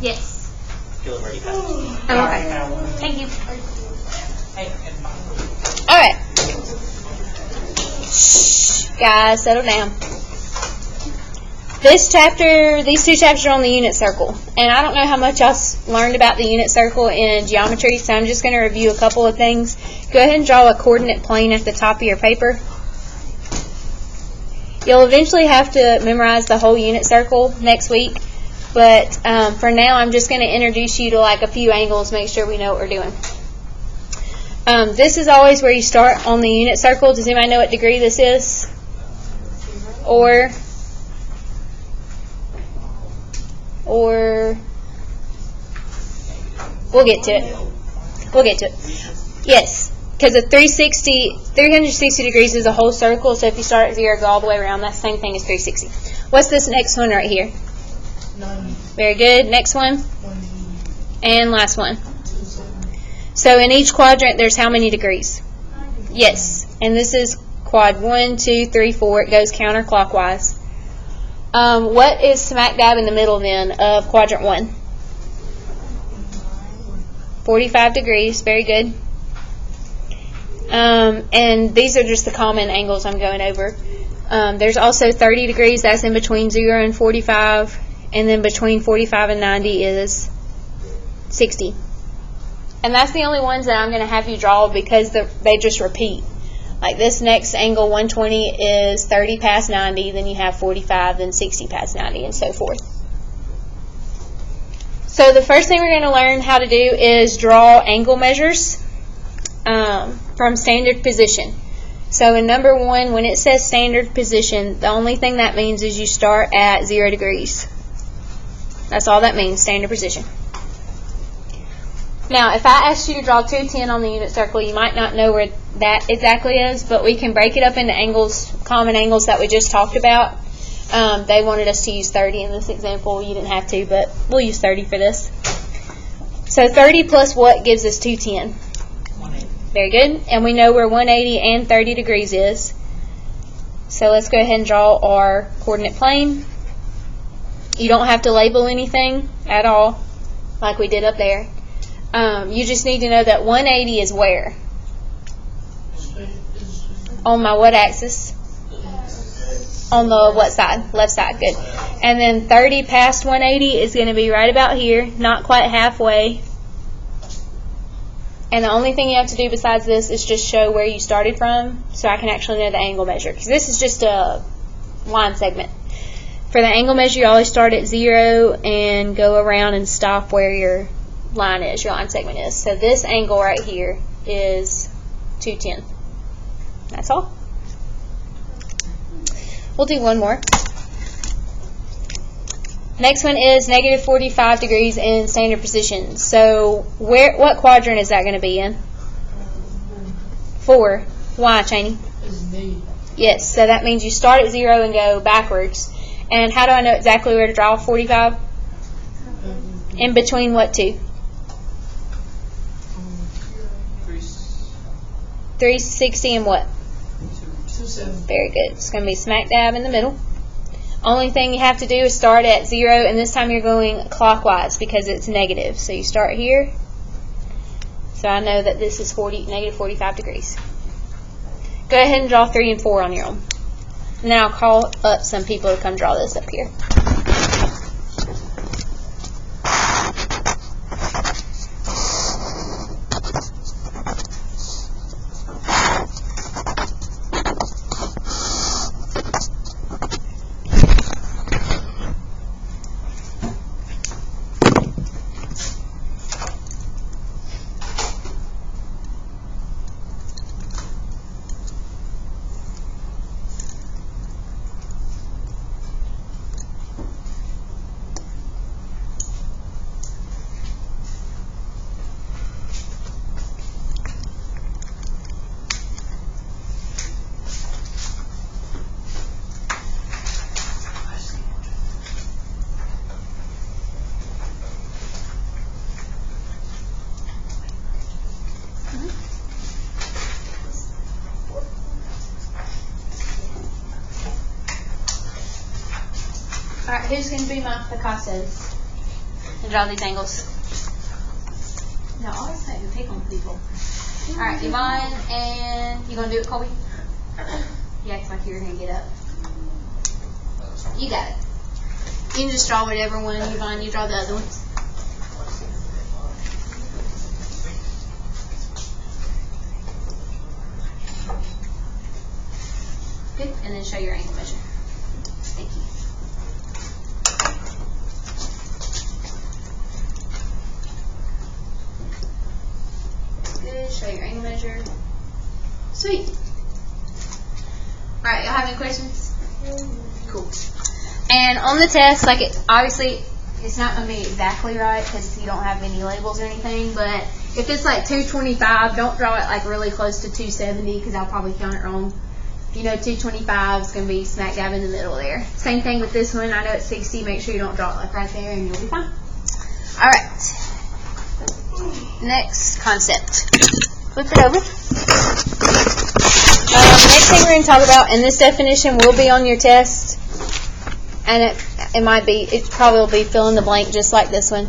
Yes. Feel ready, guys. Oh, okay. Thank you. All right. Guys, settle down. These two chapters are on the unit circle. And I don't know how much y'all learned about the unit circle in geometry, so I'm just going to review a couple of things. Go ahead and draw a coordinate plane at the top of your paper. You'll eventually have to memorize the whole unit circle next week, but for now I'm just going to introduce you to like a few angles, make sure we know what we're doing. This is always where you start on the unit circle. Does anybody know what degree this is? Or we'll get to it. Yes, because a 360 degrees is a whole circle, so if you start at 0, go all the way around, that's the same thing as 360. What's this next one right here? 90. Very good. Next one. 180. And last one. 270. So in each quadrant, there's how many degrees? Yes, and this is quad 1, 2, 3, 4. It goes counterclockwise. What is smack dab in the middle then of quadrant 1? 45 degrees. Very good. And these are just the common angles I'm going over. There's also 30 degrees. That's in between 0 and 45. And then between 45 and 90 is 60. And that's the only ones that I'm going to have you draw because they just repeat. Like this next angle, 120, is 30 past 90, then you have 45, then 60 past 90, and so forth. So the first thing we're going to learn how to do is draw angle measures from standard position. So in number 1, when it says standard position, the only thing that means is you start at 0 degrees. That's all that means, standard position. Now, if I asked you to draw 210 on the unit circle, you might not know where that exactly is, but we can break it up into angles, common angles that we just talked about. They wanted us to use 30 in this example. You didn't have to, but we'll use 30 for this. So 30 plus what gives us 210? 180. Very good. And we know where 180 and 30 degrees is. So let's go ahead and draw our coordinate plane. You don't have to label anything at all, like we did up there. You just need to know that 180 is where? On my what axis? On the what side? Left side. Good. And then 30 past 180 is going to be right about here, not quite halfway. And the only thing you have to do besides this is just show where you started from, so I can actually know the angle measure, because this is just a line segment. For the angle measure, you always start at 0 and go around and stop where your line is, your line segment is. So this angle right here is 210. That's all. We'll do one more. Next one is negative 45 degrees in standard position. So what quadrant is that going to be in? 4. Why, Cheney? Yes, so that means you start at 0 and go backwards. And how do I know exactly where to draw 45? In between what two? 360 and what? 270. Very good. It's going to be smack dab in the middle. Only thing you have to do is start at 0, and this time you're going clockwise because it's negative. So you start here. So I know that this is negative 45 degrees. Go ahead and draw 3 and 4 on your own. And then I'll call up some people to come draw this up here. Alright, who's going to be my Picassos? and draw these angles. No, I always say to pick on people. Alright, Yvonne, and you gonna do it, Colby? You act like you're gonna get up. You got it. You can just draw whatever one, Yvonne, you draw the other ones. Good, and then show your angle measure. Thank you. Good, show your angle measure. Sweet. Alright, y'all have any questions? Cool. And on the test, like obviously, it's not going to be exactly right because you don't have any labels or anything, but if it's like 225, don't draw it like really close to 270 because I'll probably count it wrong. You know, 225 is going to be smack dab in the middle there. Same thing with this one. I know it's 60. Make sure you don't draw it like right there and you'll be fine. Alright. Next concept. Flip it over. Next thing we're going to talk about, and this definition will be on your test, and it probably will be fill in the blank just like this one,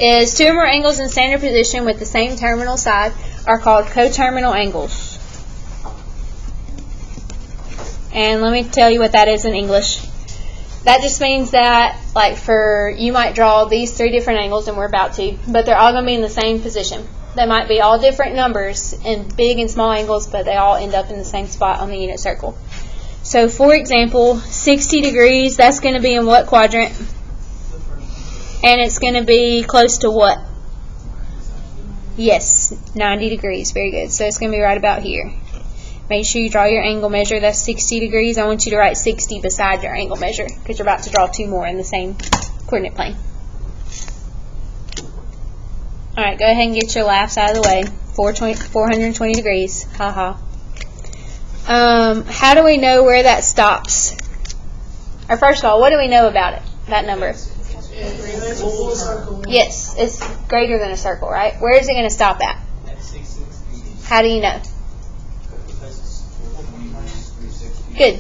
is two or more angles in standard position with the same terminal side are called coterminal angles. And let me tell you what that is in English. That just means that, like you might draw these three different angles, and we're about to, but they're all going to be in the same position. They might be all different numbers and big and small angles, but they all end up in the same spot on the unit circle. So, for example, 60 degrees, that's going to be in what quadrant? And it's going to be close to what? Yes, 90 degrees. Very good. So, it's going to be right about here. Make sure you draw your angle measure. That's 60 degrees. I want you to write 60 beside your angle measure because you're about to draw two more in the same coordinate plane. Alright, go ahead and get your laughs out of the way. 420 degrees. Haha. How do we know where that stops? Or first of all, what do we know about it? That number? Yes, it's greater than a circle, right? Where is it going to stop at? How do you know? Good.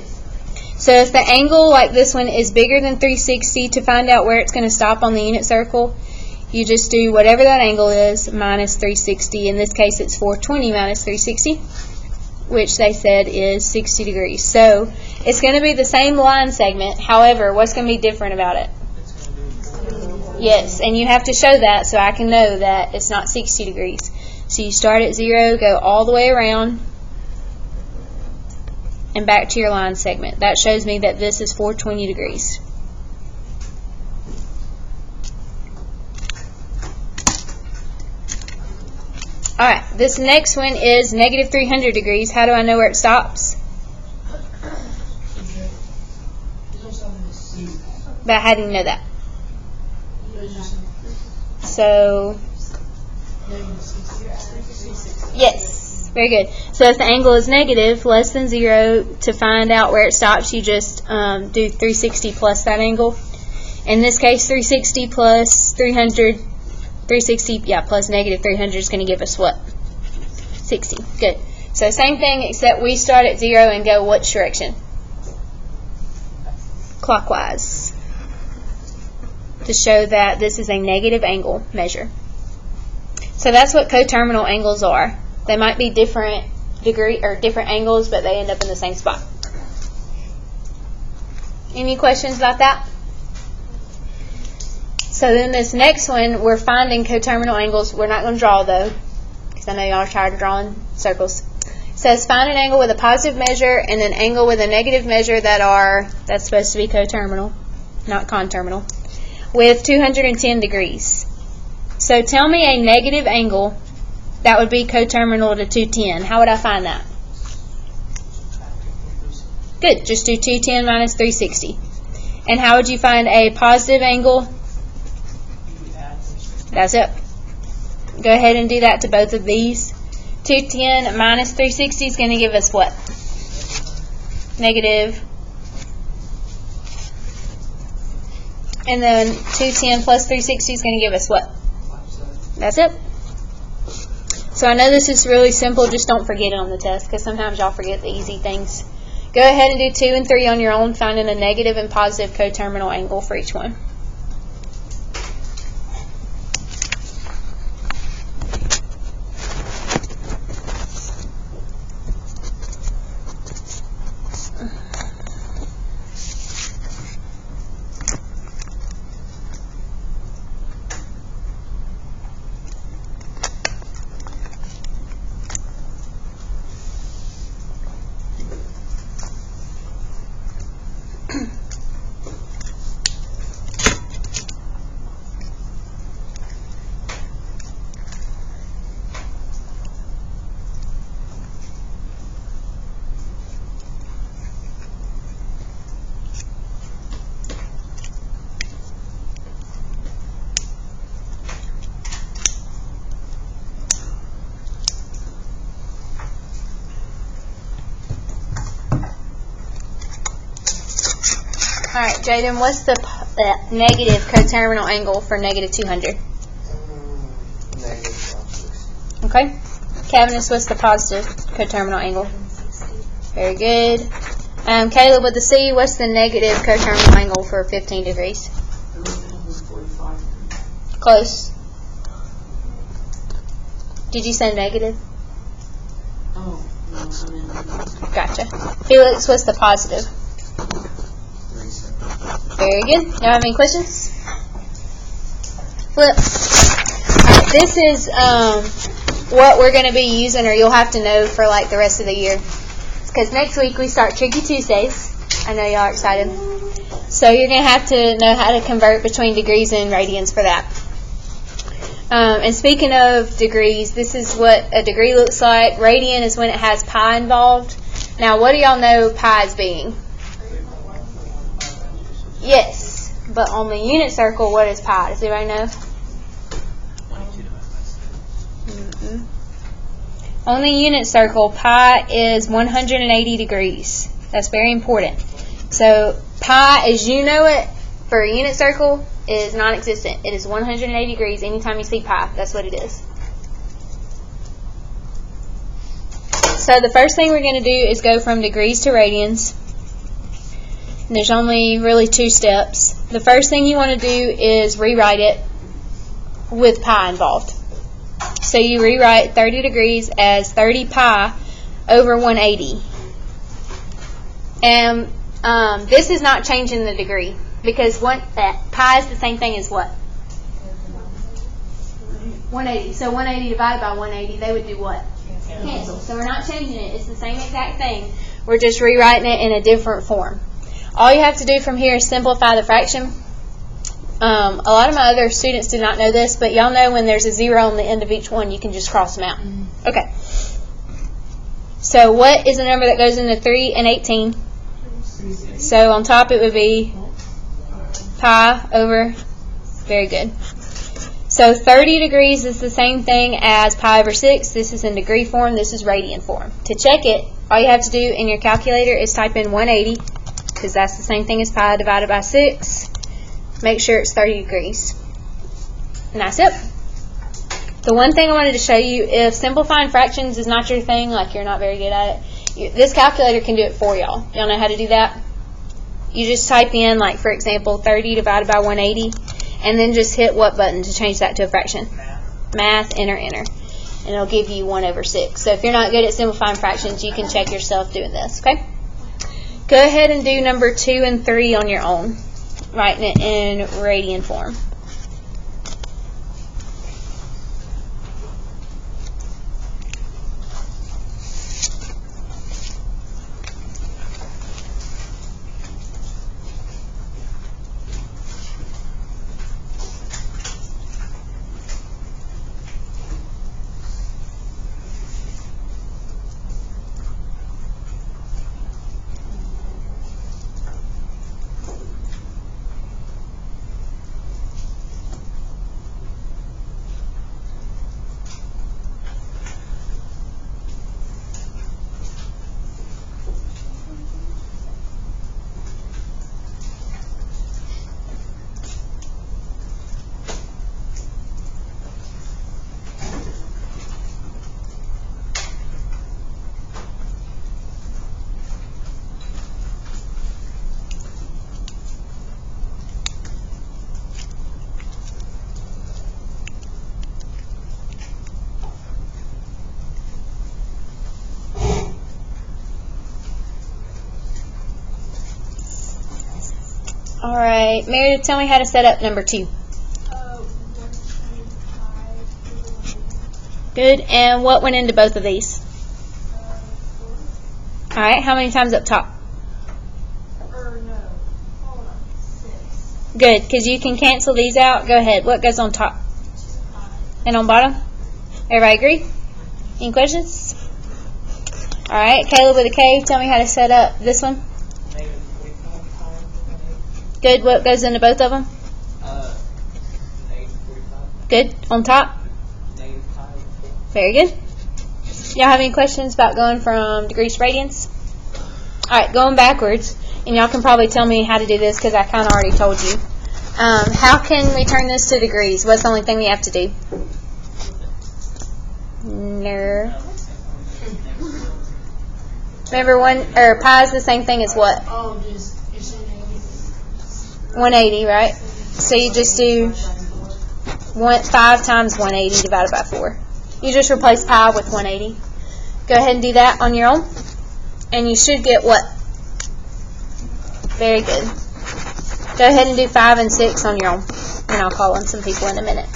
So if the angle like this one is bigger than 360, to find out where it's going to stop on the unit circle, you just do whatever that angle is minus 360. In this case, it's 420 minus 360, which they said is 60 degrees. So it's going to be the same line segment. However, what's going to be different about it? Yes, and you have to show that so I can know that it's not 60 degrees. So you start at 0, go all the way around, and back to your line segment. That shows me that this is 420 degrees. Alright, this next one is negative 300 degrees. How do I know where it stops? But how do you know that? So, yes, very good. So if the angle is negative, less than 0, to find out where it stops, you just do 360 plus that angle. In this case, 360 plus 300, 360, yeah, plus negative 300 is going to give us what? 60. Good. So same thing, except we start at 0 and go which direction? Clockwise. To show that this is a negative angle measure. So that's what coterminal angles are. They might be different degree or different angles, but they end up in the same spot. Any questions about that? So then this next one, we're finding coterminal angles. We're not going to draw though, because I know y'all are tired of drawing circles. It says find an angle with a positive measure and an angle with a negative measure that's supposed to be coterminal, not conterminal, with 210 degrees. So tell me a negative angle that would be coterminal to 210. How would I find that? Good. Just do 210 minus 360. And how would you find a positive angle? That's it. Go ahead and do that to both of these. 210 minus 360 is going to give us what? Negative. And then 210 plus 360 is going to give us what? That's it. So I know this is really simple, just don't forget it on the test, because sometimes y'all forget the easy things. Go ahead and do 2 and 3 on your own, finding a negative and positive coterminal angle for each one. Alright, Jaden, what's the negative coterminal angle for negative 200? Negative 6. Okay. Cavanus, what's the positive coterminal angle? Very good. Caleb, with the C, what's the negative coterminal angle for 15 degrees? 45. Close. Did you say negative? Oh, no, I mean, Gotcha. Felix, what's the positive? 37. Very good. Y'all have any questions? Flip. Alright, this is what we're going to be using, or you'll have to know for like the rest of the year. Because next week we start Tricky Tuesdays. I know y'all are excited. So you're going to have to know how to convert between degrees and radians for that. And speaking of degrees, this is what a degree looks like. Radian is when it has pi involved. Now, what do y'all know pi as being? Yes, but on the unit circle, what is pi? Does anybody know? 22 divided by 6. On the unit circle, pi is 180 degrees. That's very important. So pi, as you know it, for a unit circle, is non-existent. It is 180 degrees anytime you see pi. That's what it is. So the first thing we're going to do is go from degrees to radians. And there's only really 2 steps. The first thing you want to do is rewrite it with pi involved. So you rewrite 30 degrees as 30 pi over 180. And this is not changing the degree, because pi is the same thing as what? 180. So 180 divided by 180, they would do what? Cancel. So we're not changing it. It's the same exact thing. We're just rewriting it in a different form. All you have to do from here is simplify the fraction. A lot of my other students do not know this, but y'all know when there's a 0 on the end of each one, you can just cross them out. Okay. So what is the number that goes into 3 and 18? So on top it would be pi over, very good. So 30 degrees is the same thing as pi over 6. This is in degree form. This is radian form. To check it, all you have to do in your calculator is type in 180, because that's the same thing as pi divided by 6. Make sure it's 30 degrees. And that's it. The one thing I wanted to show you, if simplifying fractions is not your thing, like you're not very good at it, this calculator can do it for y'all. Y'all know how to do that? You just type in, like, for example, 30 divided by 180, and then just hit what button to change that to a fraction? Math, enter, enter. And it'll give you 1 over 6. So if you're not good at simplifying fractions, you can check yourself doing this, okay? Go ahead and do number 2 and 3 on your own, writing it in radian form. All right, Meredith, tell me how to set up number 2. Good, and what went into both of these? All right, how many times up top? Good, because you can cancel these out. Go ahead. What goes on top? And on bottom? Everybody agree? Any questions? All right, Caleb with a K, tell me how to set up this one. Good. What goes into both of them? Negative 45. Good. On top? Negative 5. Very good. Y'all have any questions about going from degrees to radians? All right, going backwards. and y'all can probably tell me how to do this because I kind of already told you. How can we turn this to degrees? What's the only thing we have to do? Remember, pi is the same thing as what? Oh, just, it's in 180, right? So you just do 5 times 180 divided by 4. You just replace pi with 180. Go ahead and do that on your own. And you should get what? Very good. Go ahead and do 5 and 6 on your own. And I'll call on some people in a minute.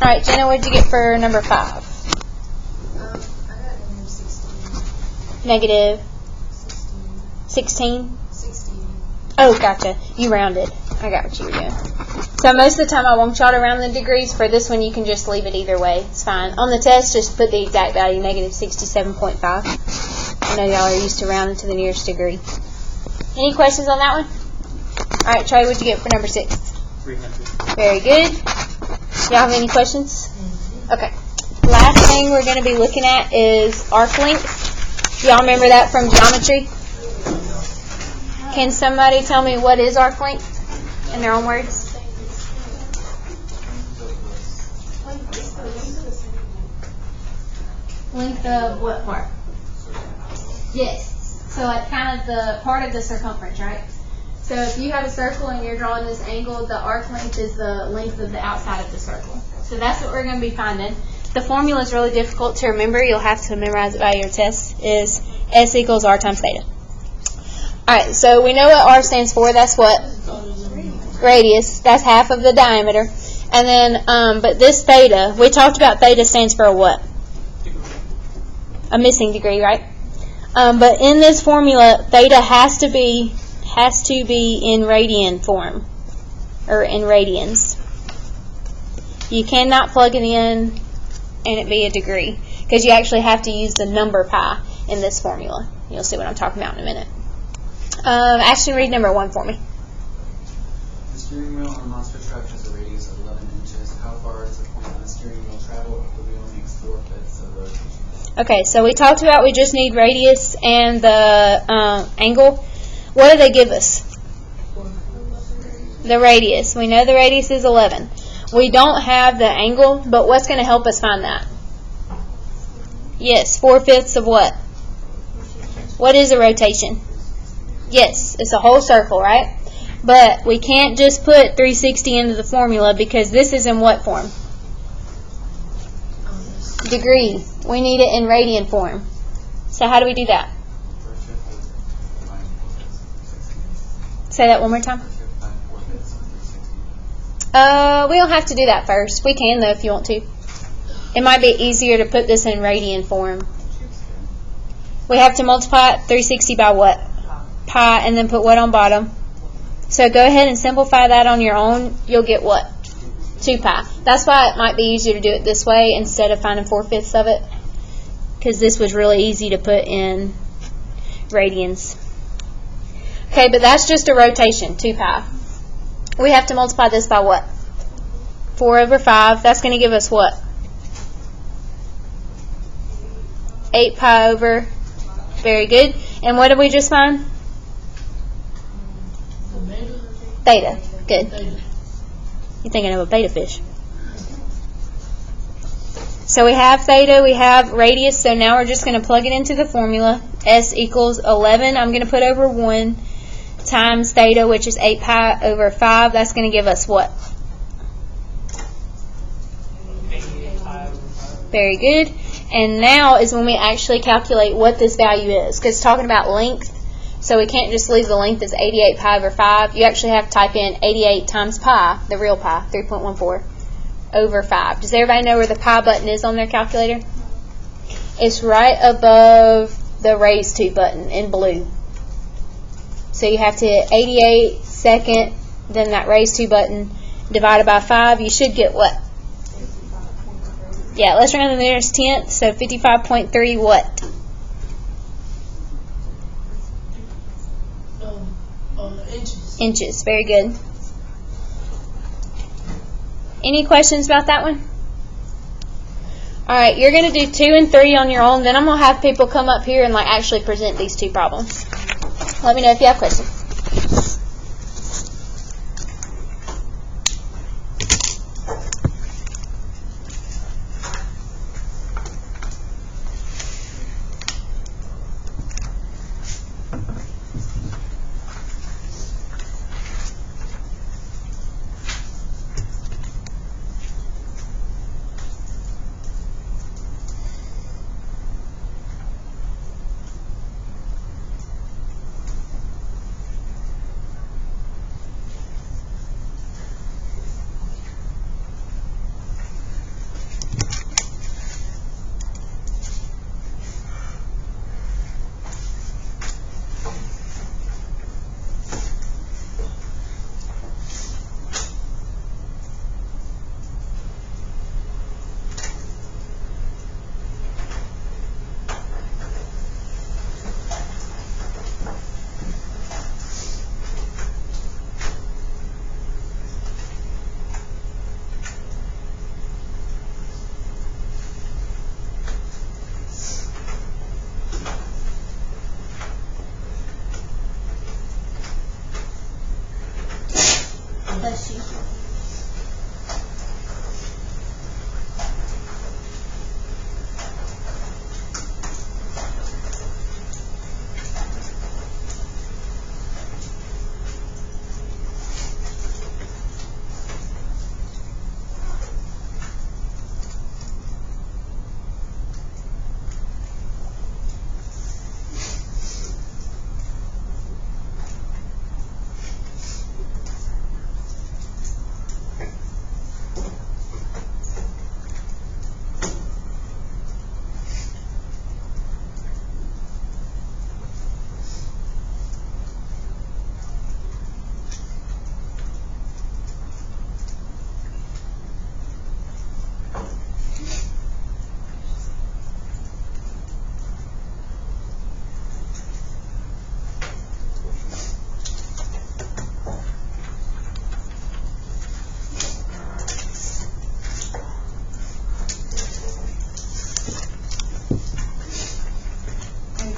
All right, Jenna, what did you get for number 5? I got number 16. Negative 16. 16? 16. Oh, gotcha. You rounded. I got what you were doing. So most of the time I want y'all to round the degrees. For this one, you can just leave it either way. It's fine. On the test, just put the exact value, negative 67.5. I know y'all are used to rounding to the nearest degree. Any questions on that one? All right, Trey, what'd you get for number 6? 300. Very good. Y'all have any questions? Okay. Last thing we're going to be looking at is arc length. Y'all remember that from geometry? Can somebody tell me what is arc length in their own words? Length of what part? Yes. So it's kind of the part of the circumference, right? So if you have a circle and you're drawing this angle, the arc length is the length of the outside of the circle. So that's what we're going to be finding. The formula is really difficult to remember. You'll have to memorize it by your test. Is S equals R times theta. Alright, so we know what R stands for. That's what? Radius. That's half of the diameter. And then, but this theta, we talked about theta stands for a what? A missing degree, right? But in this formula, theta has to be in radian form, or in radians. You cannot plug it in and it be a degree, because you actually have to use the number pi in this formula. You'll see what I'm talking about in a minute. Ashton, read number 1 for me. The steering wheel on a monster truck has a radius of 11 inches. How far does the point on the steering wheel travel if the wheel makes 4 fifths of rotation? Okay, so we talked about we just need radius and the angle. What do they give us? The radius. We know the radius is 11. We don't have the angle, but what's going to help us find that? Yes, 4 fifths of what? What is a rotation? Yes, it's a whole circle, right? But we can't just put 360 into the formula because this is in what form? Degree. We need it in radian form. So how do we do that? Say that one more time. We don't have to do that first. We can, though, if you want to. It might be easier to put this in radian form. We have to multiply 360 by what? Pi, and then put what on bottom? So go ahead and simplify that on your own. You'll get what? 2 pi. That's why it might be easier to do it this way instead of finding 4 fifths of it, because this was really easy to put in radians. Okay, but that's just a rotation, 2 pi. We have to multiply this by what? 4 over 5. That's going to give us what? 8 pi over. Very good. And what did we just find? Theta. Good. You're thinking of a beta fish. So we have theta, we have radius, so now we're just going to plug it into the formula. S equals 11. I'm going to put over 1 times theta, which is 8 pi over 5. That's going to give us what? 88 pi over 5. Very good. And now is when we actually calculate what this value is, because it's talking about length, so we can't just leave the length as 88 pi over 5. You actually have to type in 88 times pi, the real pi, 3.14, over 5. Does everybody know where the pi button is on their calculator? It's right above the raise to button in blue. So you have to hit 88 second, then that raise to button, divided by 5. You should get what? Yeah, let's round to the nearest tenth. So 55.3 what? Inches. Inches. Very good. Any questions about that one? Alright, you're going to do 2 and 3 on your own. Then I'm going to have people come up here and actually present these 2 problems. Let me know if you have questions. Bless you.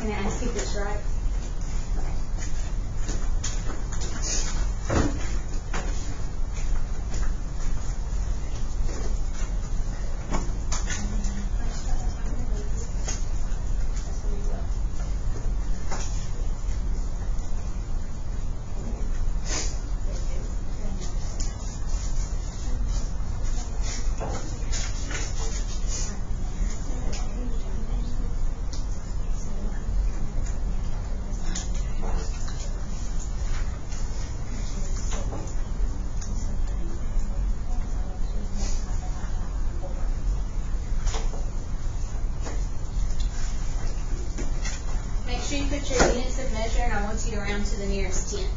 Can I ask if it's right? Make sure you put your units of measure, and I want you to round to the nearest tenth.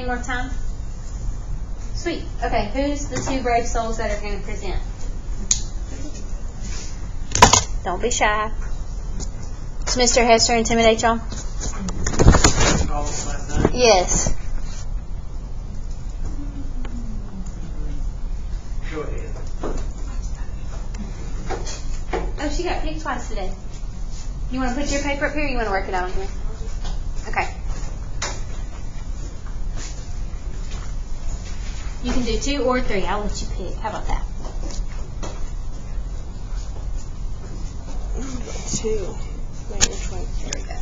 more time? Sweet. Okay, who's the two brave souls that are going to present? Don't be shy. Does Mr. Hester intimidate y'all? Yes. Go ahead. Oh, she got picked twice today. You want to put your paper up here or you want to work it out on here? Okay. You can do 2 or 3. I'll let you pick. How about that? 2. Wait, which way? There we go.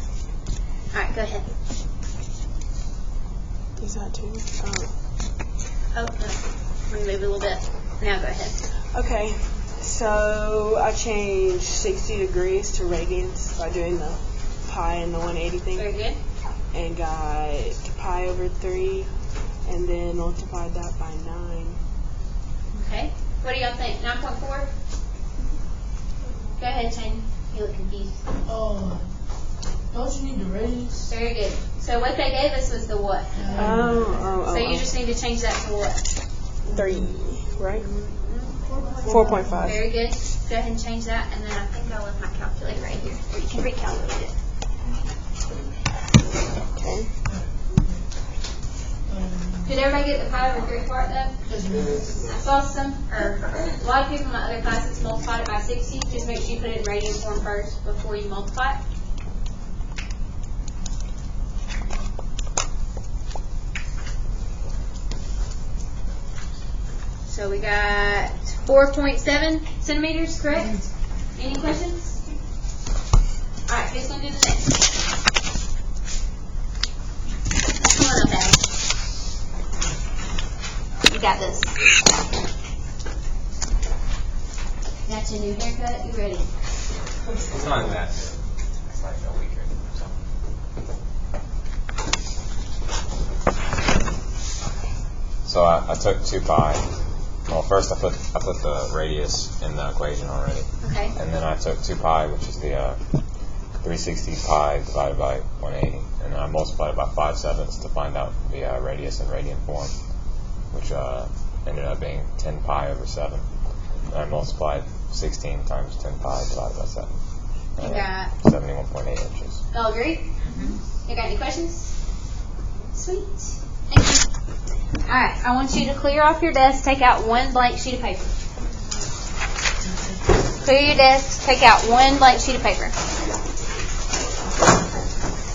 All right, go ahead. Is that 2? Oh, no. Let me move it a little bit. Now go ahead. Okay. So I changed 60 degrees to radians by doing the pi and the 180 thing. Very good. And got pi over 3 and then multiplied that by 9. Okay. What do y'all think? 9.4? Go ahead, Shane. You look confused. Don't you need the radians? Very good. So what they gave us was the what? So you just need to change that to what? 3, right? 4.5. Very good. Go ahead and change that, and then I think I left my calculator right here, or you can recalculate it. Okay. Did everybody get the pi over 3 part though? I saw a lot of people in my other classes multiplied it by 60. Just make sure you put it in radian form first before you multiply it. So we got 4.7 centimeters, correct? Any questions? All right, who's going to do the next? Come on up, Abby. You got this. Got your new haircut? You ready? It's not that. It's like a week or something. So I took 2 pi. Well, first I put the radius in the equation already. Okay. And then I took 2 pi, which is the 360 pi divided by 180, and then I multiplied it by 5/7 to find out the radius in radian form, which ended up being 10 pi over 7. And I multiplied 16 times 10 pi divided by 7. You got 71.8 inches. all agree? You got any questions? Sweet. Thank you. All right, I want you to clear off your desk, take out 1 blank sheet of paper. Clear your desk, take out 1 blank sheet of paper.